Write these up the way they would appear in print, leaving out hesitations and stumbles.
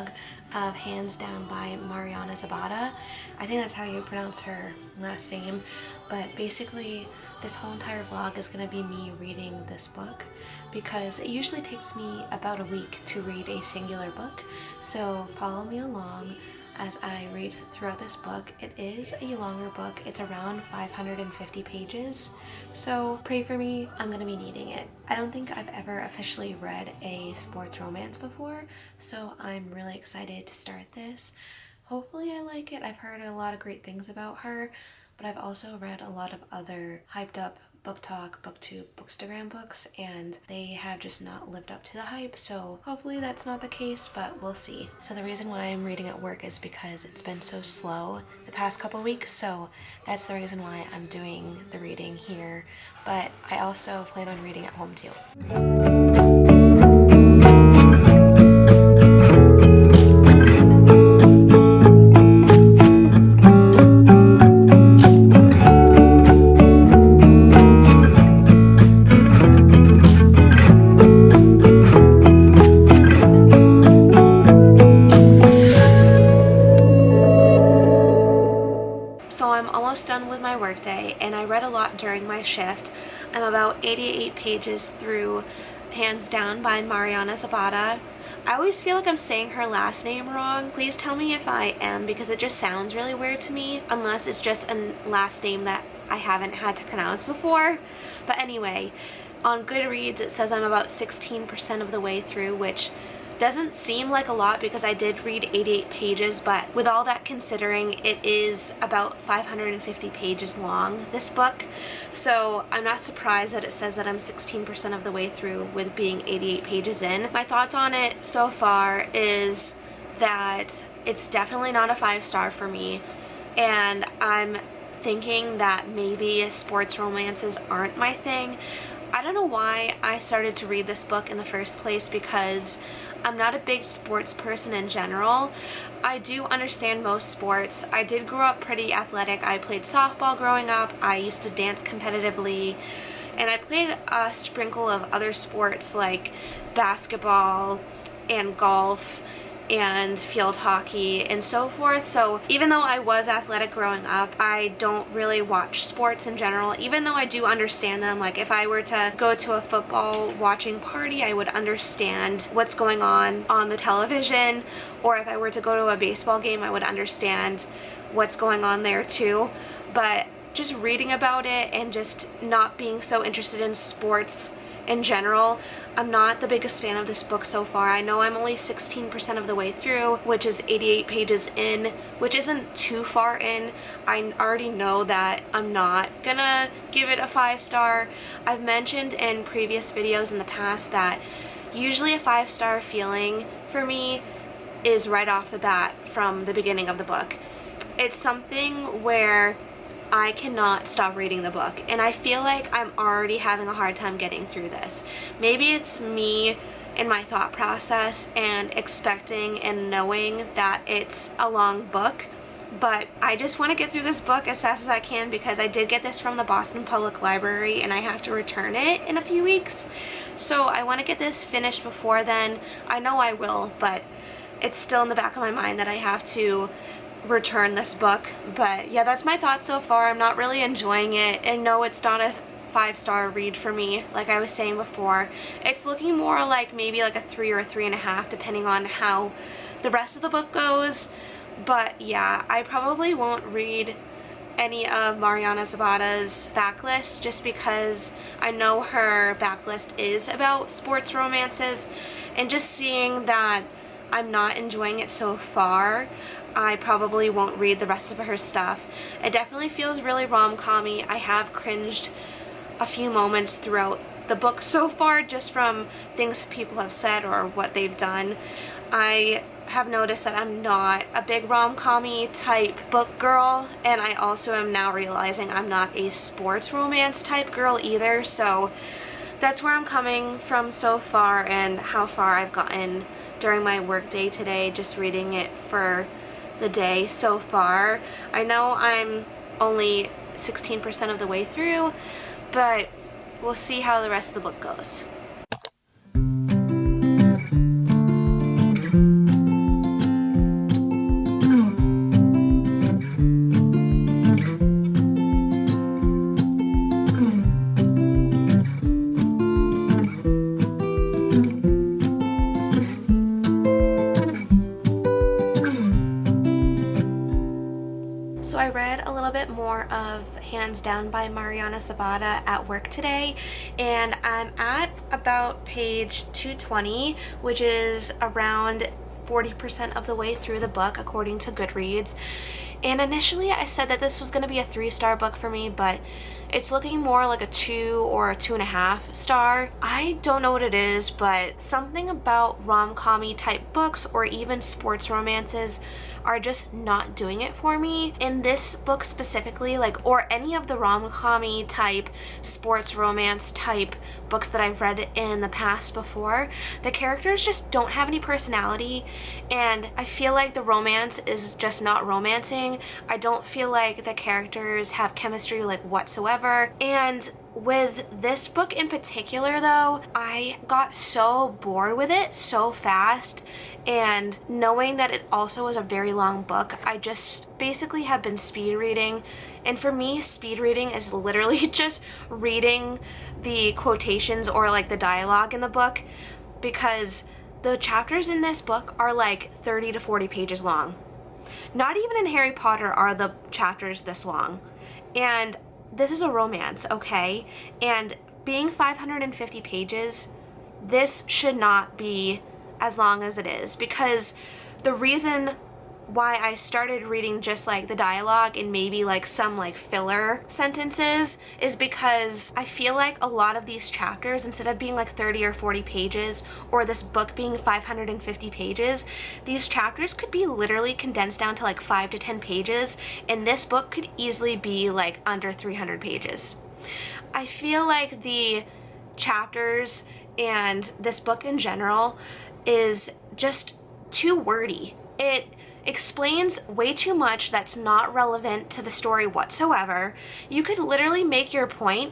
vlog of Hands Down by Mariana Zapata. I think that's how you pronounce her last name, but basically this whole entire vlog is going to be me reading this book because it usually takes me about a week to read a singular book, so follow me along as I read throughout this book. It is a longer book. It's around 550 pages, so pray for me. I'm gonna be needing it. I don't think I've ever officially read a sports romance before, so I'm really excited to start this. Hopefully I like it. I've heard a lot of great things about her, but I've also read a lot of other hyped up book talk, booktube, bookstagram books, and they have just not lived up to the hype, so hopefully that's not the case, but we'll see. So the reason why I'm reading at work is because it's been so slow the past couple weeks, so that's the reason why I'm doing the reading here, but I also plan on reading at home too. Done with my workday, and I read a lot during my shift. I'm about 88 pages through Hands Down by Mariana Zapata. I always feel like I'm saying her last name wrong. Please tell me if I am, because it just sounds really weird to me, unless it's just a last name that I haven't had to pronounce before. But anyway, on Goodreads it says I'm about 16% of the way through, which doesn't seem like a lot because I did read 88 pages, but with all that considering, it is about 550 pages long, this book, so I'm not surprised that it says that I'm 16% of the way through with being 88 pages in. My thoughts on it so far is that it's definitely not a 5-star for me, and I'm thinking that maybe sports romances aren't my thing. I don't know why I started to read this book in the first place, because I'm not a big sports person in general. I do understand most sports. I did grow up pretty athletic. I played softball growing up. I used to dance competitively. And I played a sprinkle of other sports like basketball and golf and field hockey and so forth. So even though I was athletic growing up, I don't really watch sports in general, even though I do understand them. Like if I were to go to a football watching party, I would understand what's going on the television, or if I were to go to a baseball game, I would understand what's going on there too. But just reading about it and just not being so interested in sports in general, I'm not the biggest fan of this book so far. I know I'm only 16% of the way through, which is 88 pages in, which isn't too far in. I already know that I'm not gonna give it a 5-star. I've mentioned in previous videos in the past that usually a 5-star feeling for me is right off the bat from the beginning of the book. It's something where I cannot stop reading the book, and I feel like I'm already having a hard time getting through this. Maybe it's me and my thought process and expecting and knowing that it's a long book, but I just want to get through this book as fast as I can because I did get this from the Boston Public Library and I have to return it in a few weeks. So I want to get this finished before then. I know I will, but it's still in the back of my mind that I have to return this book. But yeah, that's my thoughts so far. I'm not really enjoying it, and no, it's not a 5-star read for me, like I was saying before. It's looking more like maybe like a 3 or a 3.5, depending on how the rest of the book goes. But yeah, I probably won't read any of Mariana Zapata's backlist just because I know her backlist is about sports romances, and just seeing that I'm not enjoying it so far, I probably won't read the rest of her stuff. It definitely feels really rom-com-y. I have cringed a few moments throughout the book so far, just from things people have said or what they've done. I have noticed that I'm not a big rom-com-y type book girl, and I also am now realizing I'm not a sports romance type girl either, so that's where I'm coming from so far and how far I've gotten during my work day today, just reading it for the day so far. I know I'm only 16% of the way through, but we'll see how the rest of the book goes. Down by Mariana Zapata at work today, and I'm at about page 220, which is around 40% of the way through the book according to Goodreads. And initially I said that this was going to be a 3-star book for me, but it's looking more like a 2 or a 2.5 star. I don't know what it is, but something about rom-com-y type books or even sports romances are just not doing it for me. In this book specifically, or any of the rom-com-y type sports romance type books that I've read in the past before, the characters just don't have any personality, and I feel like the romance is just not romancing. I don't feel like the characters have chemistry whatsoever. And with this book in particular though, I got so bored with it so fast, and knowing that it also was a very long book, I just basically have been speed reading. And for me, speed reading is literally just reading the quotations or the dialogue in the book, because the chapters in this book are 30 to 40 pages long. Not even in Harry Potter are the chapters this long. And this is a romance, okay? And being 550 pages, this should not be as long as it is, because the reason why I started reading just the dialogue and maybe some filler sentences is because I feel like a lot of these chapters, instead of being 30 or 40 pages, or this book being 550 pages, these chapters could be literally condensed down to 5 to 10 pages, and this book could easily be under 300 pages. I feel like the chapters and this book in general is just too wordy. It explains way too much that's not relevant to the story whatsoever. You could literally make your point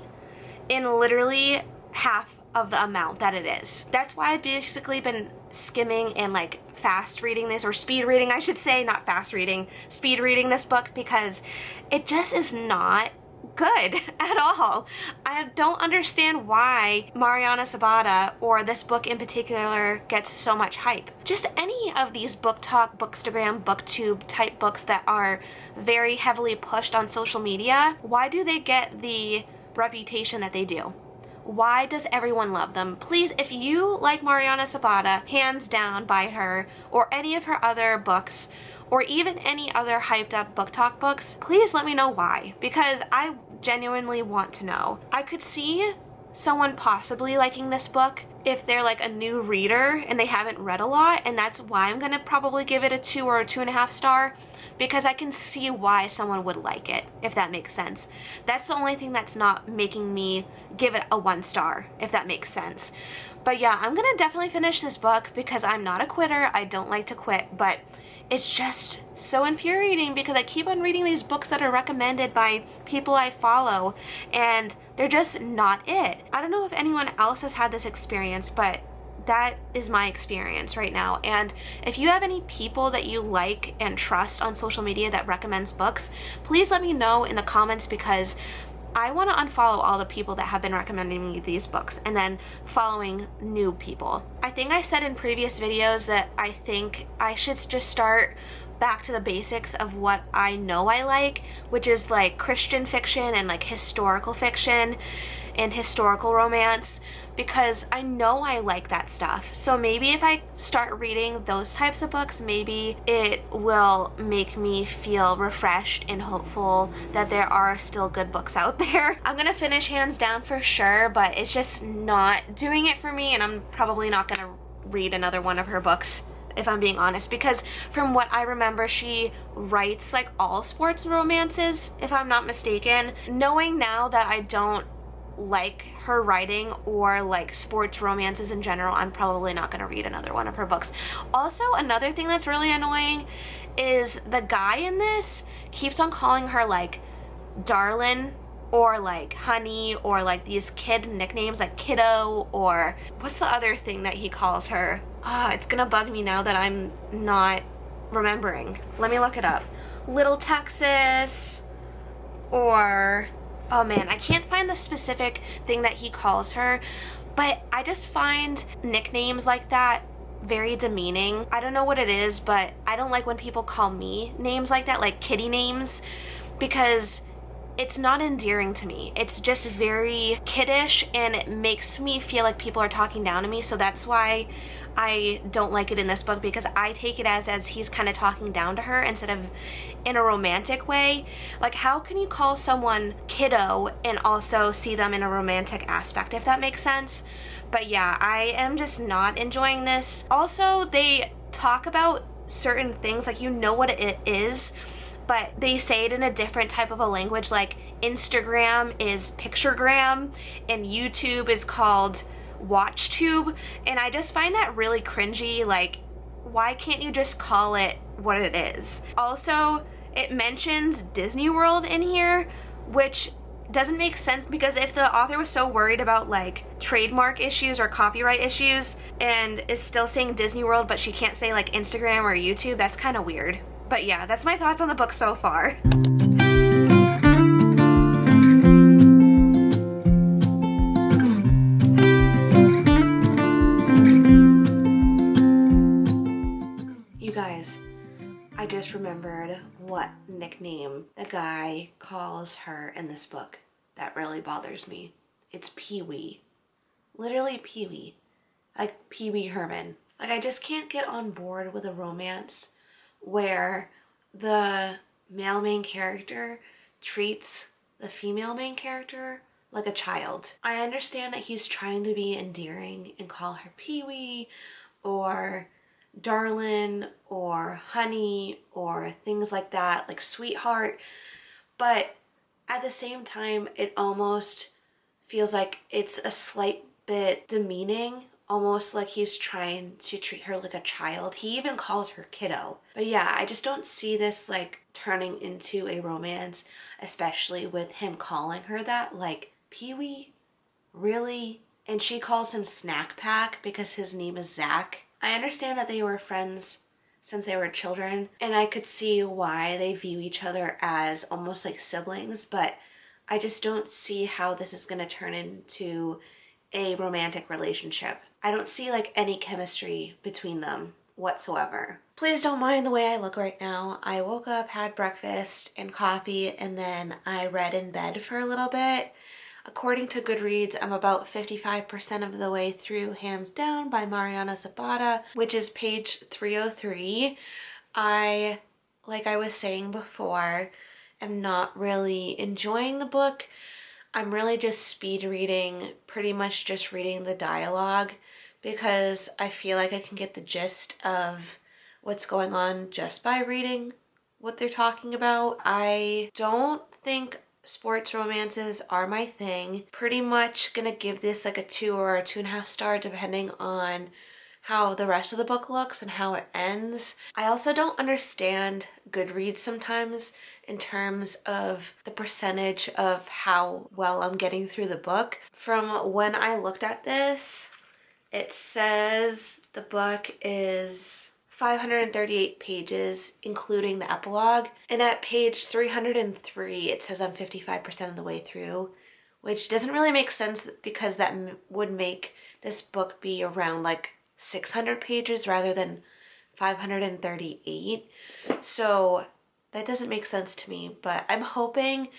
in literally half of the amount that it is. That's why I've basically been skimming and fast reading this, or speed reading I should say, not fast reading, speed reading this book, because it just is not good at all. I don't understand why Mariana Zapata, or this book in particular, gets so much hype. Just any of these book talk, bookstagram, booktube type books that are very heavily pushed on social media, why do they get the reputation that they do? Why does everyone love them? Please, if you like Mariana Zapata, hands down by her, or any of her other books, or even any other hyped up book talk books, please let me know why, because I genuinely want to know. I could see someone possibly liking this book if they're a new reader and they haven't read a lot, and that's why I'm gonna probably give it a 2 or a 2.5 star, because I can see why someone would like it, if that makes sense. That's the only thing that's not making me give it a 1 star, if that makes sense. But yeah, I'm gonna definitely finish this book because I'm not a quitter. I don't like to quit, but it's just so infuriating because I keep on reading these books that are recommended by people I follow, and they're just not it. I don't know if anyone else has had this experience, but that is my experience right now. And if you have any people that you like and trust on social media that recommends books, please let me know in the comments, because I want to unfollow all the people that have been recommending me these books and then following new people. I think I said in previous videos that I think I should just start back to the basics of what I know I like, which is Christian fiction and historical fiction and historical romance, because I know I like that stuff. So maybe if I start reading those types of books, maybe it will make me feel refreshed and hopeful that there are still good books out there. I'm gonna finish hands down for sure, but it's just not doing it for me, and I'm probably not gonna read another one of her books, if I'm being honest, because from what I remember, she writes all sports romances, if I'm not mistaken. Knowing now that I don't like her writing or sports romances in general, I'm probably not going to read another one of her books. Also, another thing that's really annoying is the guy in this keeps on calling her darling, or honey, or these kid nicknames kiddo, or what's the other thing that he calls her? It's gonna bug me now that I'm not remembering. Let me look it up. Little Texas, or oh man, I can't find the specific thing that he calls her, but I just find nicknames like that very demeaning. I don't know what it is, but I don't like when people call me names like that, kitty names, because it's not endearing to me. It's just very kiddish, and it makes me feel like people are talking down to me. So that's why I don't like it in this book, because I take it as he's kind of talking down to her instead of in a romantic way. Like, how can you call someone kiddo and also see them in a romantic aspect, if that makes sense? But yeah, I am just not enjoying this. Also, they talk about certain things, like, you know what it is, but they say it in a different type of a language. Like, Instagram is picturegram and YouTube is called WatchTube, and I just find that really cringy. Like, why can't you just call it what it is? Also, it mentions Disney World in here, which doesn't make sense, because if the author was so worried about like trademark issues or copyright issues and is still saying Disney World but she can't say like Instagram or YouTube, that's kind of weird. But yeah, that's my thoughts on the book so far. You guys, I just remembered what nickname the guy calls her in this book. That really bothers me. It's Pee-wee. Literally Pee-wee. Like Pee-wee Herman. Like, I just can't get on board with a romance where the male main character treats the female main character like a child. I understand that he's trying to be endearing and call her Pee-wee or darling or honey or things like that, like sweetheart, but at the same time it almost feels like it's a slight bit demeaning, almost like he's trying to treat her like a child. He even calls her kiddo. But yeah, I just don't see this like turning into a romance, especially with him calling her that. Like, Pee-wee? Really? And she calls him Snack Pack because his name is Zach. I understand that they were friends since they were children, and I could see why they view each other as almost like siblings, but I just don't see how this is going to turn into a romantic relationship. I don't see like any chemistry between them whatsoever. Please don't mind the way I look right now. I woke up, had breakfast and coffee, and then I read in bed for a little bit. According to Goodreads, I'm about 55% of the way through Hands Down by Mariana Zapata, which is page 303. Like I was saying before, am not really enjoying the book. I'm really just speed reading, pretty much just reading the dialogue, because I feel like I can get the gist of what's going on just by reading what they're talking about. I don't think sports romances are my thing. Pretty much gonna give this like a 2 or a 2.5 star depending on how the rest of the book looks and how it ends. I also don't understand Goodreads sometimes in terms of the percentage of how well I'm getting through the book. From when I looked at this, it says the book is 538 pages, including the epilogue. And at page 303, it says I'm 55% of the way through, which doesn't really make sense because that would make this book be around like 600 pages rather than 538. So that doesn't make sense to me, but I'm hoping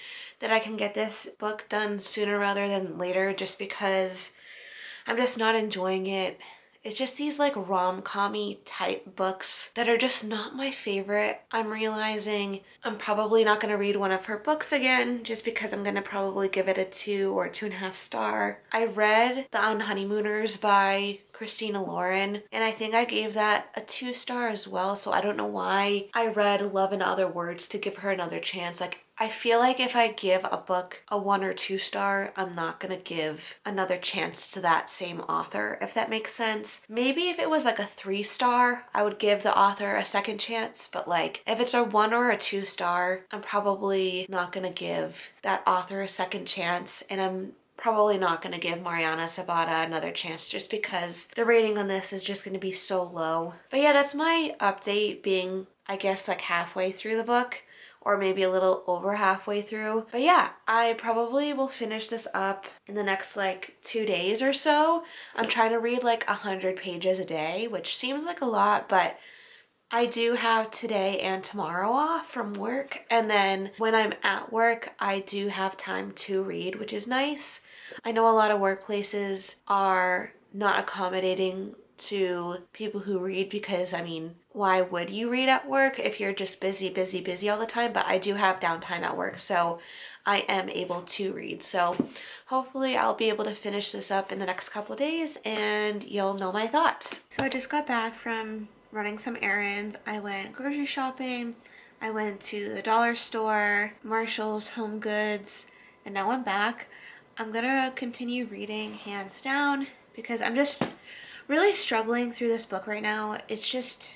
that I can get this book done sooner rather than later, just because I'm just not enjoying it. It's just these like rom-com-y type books that are just not my favorite. I'm realizing I'm probably not going to read one of her books again, just because I'm going to probably give it a 2 or 2.5 star. I read The Unhoneymooners by Christina Lauren, and I think I gave that a 2 star as well, so I don't know why I read Love in Other Words to give her another chance. Like, I feel like if I give a book a 1 or 2 star, I'm not gonna give another chance to that same author, if that makes sense. Maybe if it was like a 3 star, I would give the author a second chance, but like if it's a 1 or a 2 star, I'm probably not gonna give that author a second chance, and I'm probably not going to give Mariana Zapata another chance just because the rating on this is just going to be so low. But yeah, that's my update, being I guess like halfway through the book, or maybe a little over halfway through. But yeah, I probably will finish this up in the next like 2 days or so. I'm trying to read like 100 pages a day, which seems like a lot, but I do have today and tomorrow off from work, and then when I'm at work, I do have time to read, which is nice. I know a lot of workplaces are not accommodating to people who read because, I mean, why would you read at work if you're just busy, busy, busy all the time? But I do have downtime at work, so I am able to read. So hopefully I'll be able to finish this up in the next couple of days and you'll know my thoughts. So I just got back from running some errands. I went grocery shopping. I went to the dollar store, Marshall's, Home Goods, and now I'm back. I'm gonna continue reading hands down because I'm just really struggling through this book right now. It's just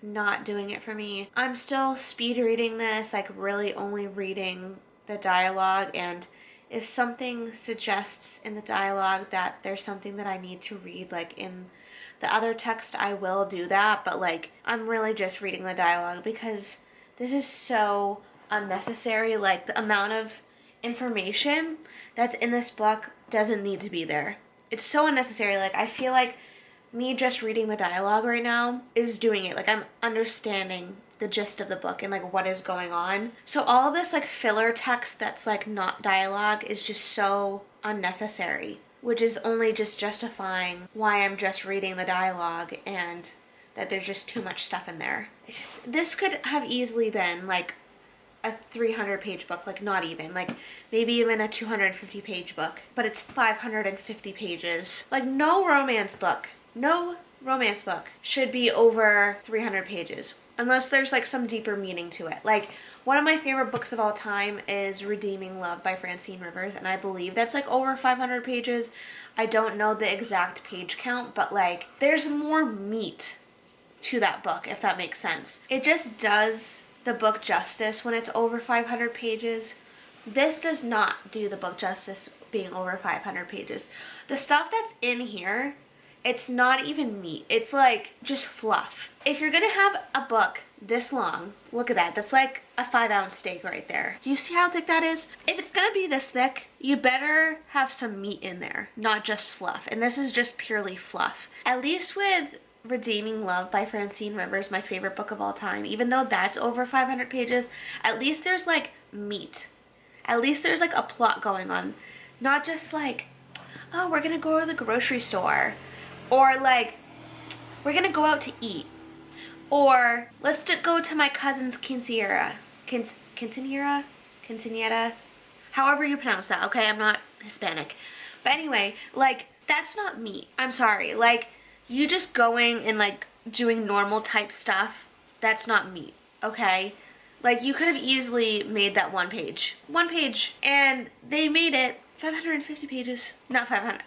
not doing it for me. I'm still speed reading this, like really only reading the dialogue, and if something suggests in the dialogue that there's something that I need to read like in the other text, I will do that, but like I'm really just reading the dialogue because this is so unnecessary. Like the amount of information that's in this book doesn't need to be there. It's so unnecessary. Like I feel like me just reading the dialogue right now is doing it. Like I'm understanding the gist of the book and like what is going on. So all of this like filler text that's like not dialogue is just so unnecessary, which is only just justifying why I'm just reading the dialogue and that there's just too much stuff in there. It's just, this could have easily been like a 300-page book, like not even, like maybe even a 250-page book, but it's 550 pages. Like no romance book should be over 300 pages unless there's like some deeper meaning to it. Like one of my favorite books of all time is Redeeming Love by Francine Rivers, and I believe that's like over 500 pages. I don't know the exact page count, but like there's more meat to that book, if that makes sense. It just does the book justice when it's over 500 pages. This does not do the book justice being over 500 pages. The stuff that's in here, it's not even meat. It's like just fluff. If you're gonna have a book this long, look at that. That's like a 5-ounce steak right there. Do you see how thick that is? If it's gonna be this thick, you better have some meat in there, not just fluff. And this is just purely fluff. At least with Redeeming Love by Francine Rivers, my favorite book of all time, even though that's over 500 pages, at least there's like meat. At least there's like a plot going on. Not just like, oh, we're gonna go to the grocery store. Or like, we're gonna go out to eat. Or let's just go to my cousin's quinceañera. Quinceañera? However you pronounce that, okay? I'm not Hispanic. But anyway, like, that's not meat. I'm sorry. Like, you just going and like doing normal type stuff, that's not meat, okay? Like you could have easily made that one page, and they made it 550 pages, not 500.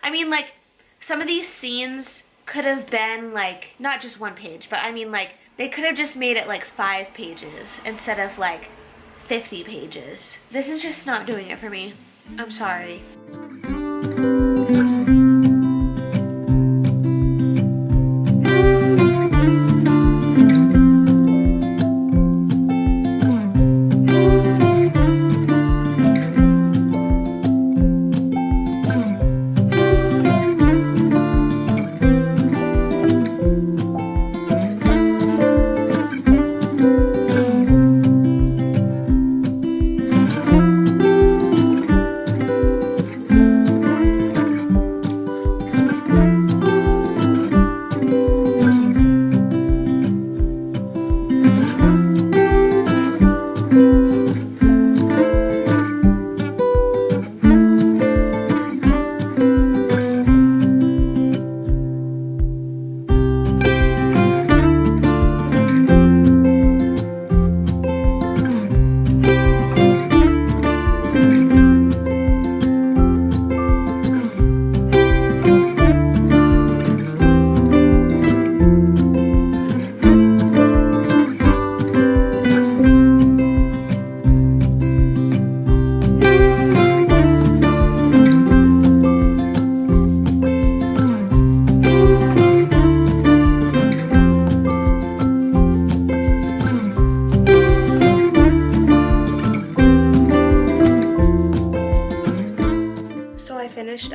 I mean like some of these scenes could have been like not just one page, but I mean like they could have just made it like 5 pages instead of like 50 pages. This is just not doing it for me. I'm sorry.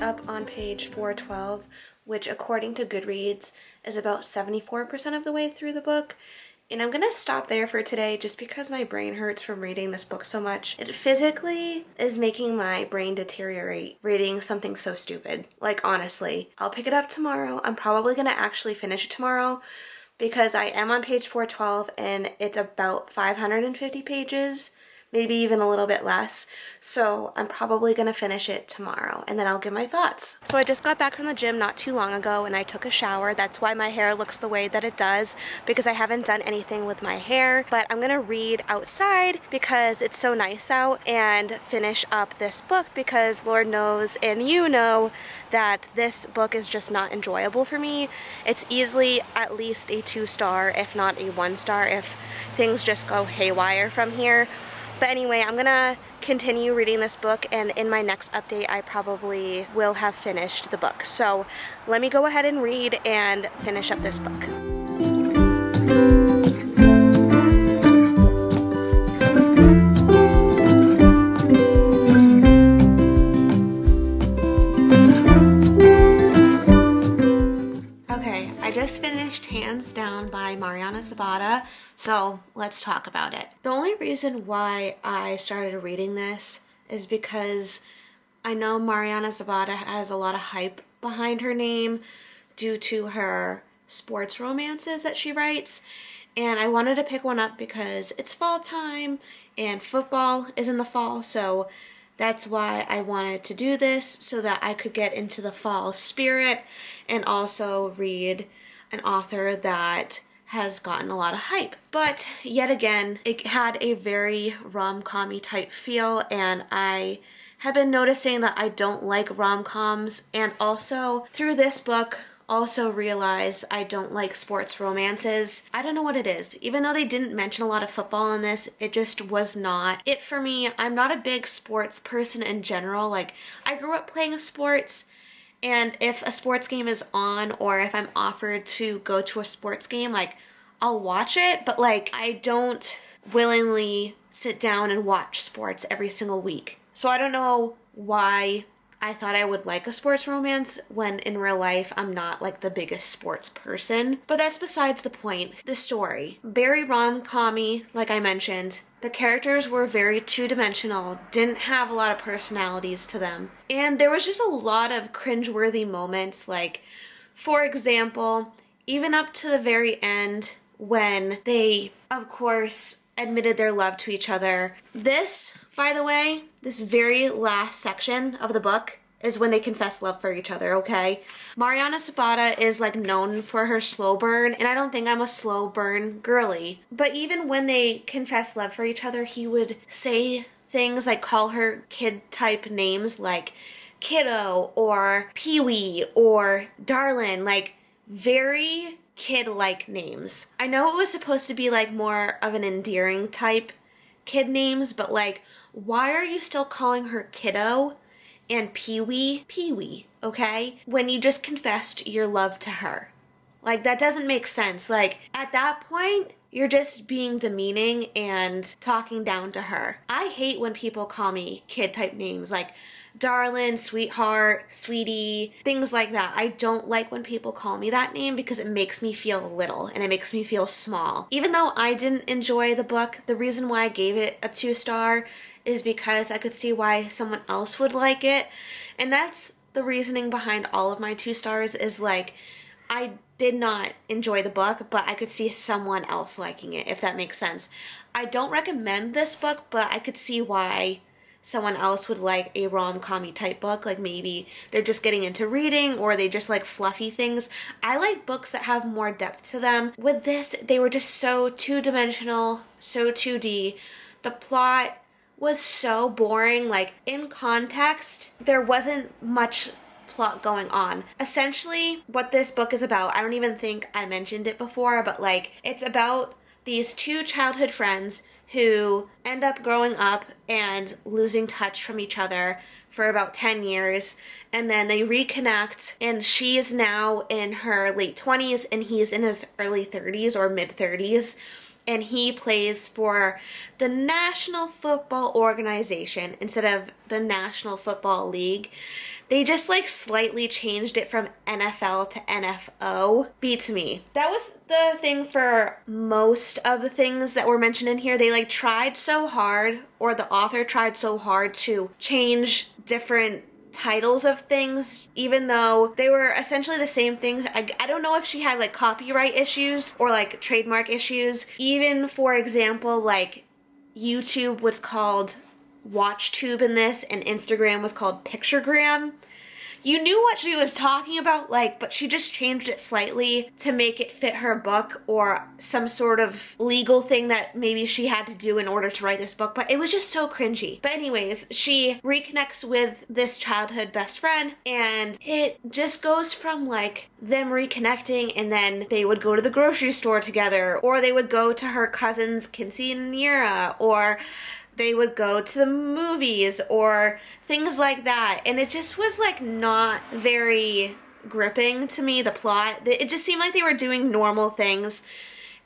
Up on page 412 which according to Goodreads is about 74% of the way through the book. And I'm gonna stop there for today just because my brain hurts from reading this book so much. It physically is making my brain deteriorate reading something so stupid. Like, honestly. I'll pick it up tomorrow. I'm probably gonna actually finish it tomorrow because I am on page 412 and it's about 550 pages. Maybe even a little bit less. So I'm probably gonna finish it tomorrow and then I'll give my thoughts. So I just got back from the gym not too long ago and I took a shower. That's why my hair looks the way that it does, because I haven't done anything with my hair. But I'm gonna read outside because it's so nice out and finish up this book because Lord knows and you know that this book is just not enjoyable for me. It's easily at least a 2-star, if not a 1-star, if things just go haywire from here. But anyway, I'm gonna continue reading this book, and in my next update I probably will have finished the book. So let me go ahead and read and finish up this book. Okay, I just finished Hands Down by Mariana Zapata, so let's talk about it. The only reason why I started reading this is because I know Mariana Zapata has a lot of hype behind her name due to her sports romances that she writes, and I wanted to pick one up because it's fall time and football is in the fall, so that's why I wanted to do this, so that I could get into the fall spirit and also read an author that has gotten a lot of hype. But yet again, it had a very rom-com-y type feel, and I have been noticing that I don't like rom-coms, and also through this book also realized I don't like sports romances. I don't know what it is. Even though they didn't mention a lot of football in this, it just was not it for me. I'm not a big sports person in general. Like, I grew up playing sports, and if a sports game is on or if I'm offered to go to a sports game, like, I'll watch it, but like, I don't willingly sit down and watch sports every single week. So I don't know why I thought I would like a sports romance when in real life I'm not like the biggest sports person. But that's besides the point. The story. Very rom-com-y, like I mentioned. The characters were very two-dimensional, didn't have a lot of personalities to them. And there was just a lot of cringeworthy moments, like, for example, even up to the very end when they, of course, admitted their love to each other. This, by the way, this very last section of the book is when they confess love for each other, okay? Mariana Zapata is like known for her slow burn, and I don't think I'm a slow burn girly. But even when they confess love for each other, he would say things like call her kid type names like kiddo or peewee or darlin', like very kid-like names. I know it was supposed to be like more of an endearing type kid names, but like, why are you still calling her kiddo and peewee, okay? When you just confessed your love to her. Like, that doesn't make sense. Like, at that point, you're just being demeaning and talking down to her. I hate when people call me kid-type names like darling, sweetheart, sweetie, things like that. I don't like when people call me that name because it makes me feel little and it makes me feel small. Even though I didn't enjoy the book, the reason why I gave it a 2-star is because I could see why someone else would like it. And that's the reasoning behind all of my 2 stars is like, I did not enjoy the book, but I could see someone else liking it, if that makes sense. I don't recommend this book, but I could see why someone else would like a rom-com-y type book. Like, maybe they're just getting into reading or they just like fluffy things. I like books that have more depth to them. With this, they were just so two-dimensional, so 2D. The plot was so boring. Like, in context, there wasn't much plot going on. Essentially, what this book is about, I don't even think I mentioned it before, but like, it's about these 2 childhood friends who end up growing up and losing touch from each other for about 10 years, and then they reconnect, and she is now in her late 20s and he's in his early 30s or mid 30s, and he plays for the National Football Organization instead of the National Football League. They just like slightly changed it from NFL to NFO. Beats me. That was the thing for most of the things that were mentioned in here. They like tried so hard, or the author tried so hard to change different titles of things, even though they were essentially the same thing. I don't know if she had like copyright issues or like trademark issues. Even, for example, like YouTube was called WatchTube in this, and Instagram was called Picturegram. You knew what she was talking about, like, but she just changed it slightly to make it fit her book, or some sort of legal thing that maybe she had to do in order to write this book, but it was just so cringy. But anyways, she reconnects with this childhood best friend, and it just goes from like them reconnecting, and then they would go to the grocery store together, or they would go to her cousin's quinceañera, or they would go to the movies, or things like that. And it just was like not very gripping to me, the plot. It just seemed like they were doing normal things.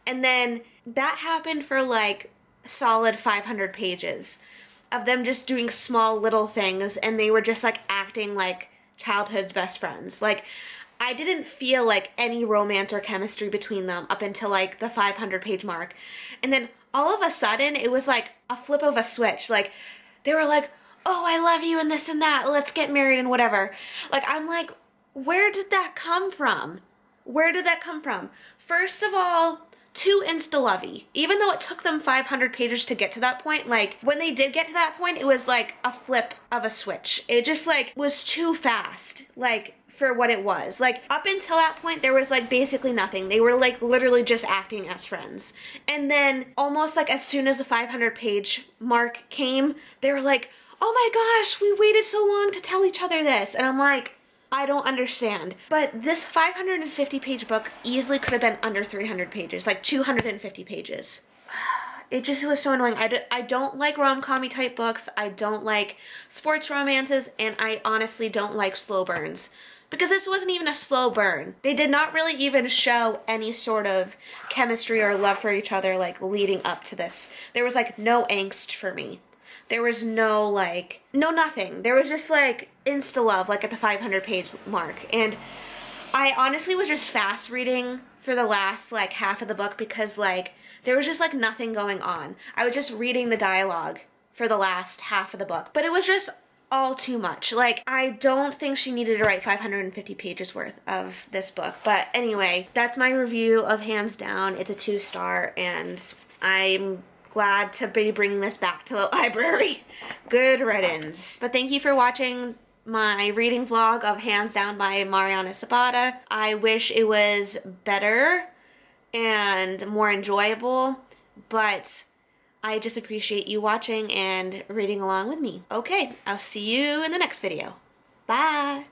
And then that happened for like solid 500 pages of them just doing small little things, and they were just like acting like childhood best friends. Like, I didn't feel like any romance or chemistry between them up until like the 500 page mark. And then all of a sudden, it was like a flip of a switch. Like, they were like, oh, I love you and this and that, let's get married and whatever. Like, I'm like, where did that come from? Where did that come from? First of all, too insta-lovey. Even though it took them 500 pages to get to that point, like, when they did get to that point, it was like a flip of a switch. It just like was too fast. Like, for what it was. Like, up until that point, there was like basically nothing. They were like literally just acting as friends. And then almost like as soon as the 500 page mark came, they were like, oh my gosh, we waited so long to tell each other this. And I'm like, I don't understand. But this 550 page book easily could have been under 300 pages, like 250 pages. It just was so annoying. I don't like rom-com-y type books. I don't like sports romances, and I honestly don't like slow burns. Because this wasn't even a slow burn. They did not really even show any sort of chemistry or love for each other, like, leading up to this. There was, like, no angst for me. There was no, like, no nothing. There was just, like, insta-love, like, at the 500 page mark. And I honestly was just fast reading for the last, like, half of the book because, like, there was just, like, nothing going on. I was just reading the dialogue for the last half of the book. But it was just all too much. Like, I don't think she needed to write 550 pages worth of this book. But anyway, that's my review of Hands Down. It's a 2-star, and I'm glad to be bringing this back to the library. Good riddance. But thank you for watching my reading vlog of Hands Down by Mariana Zapata. I wish it was better and more enjoyable, but I just appreciate you watching and reading along with me. Okay, I'll see you in the next video. Bye!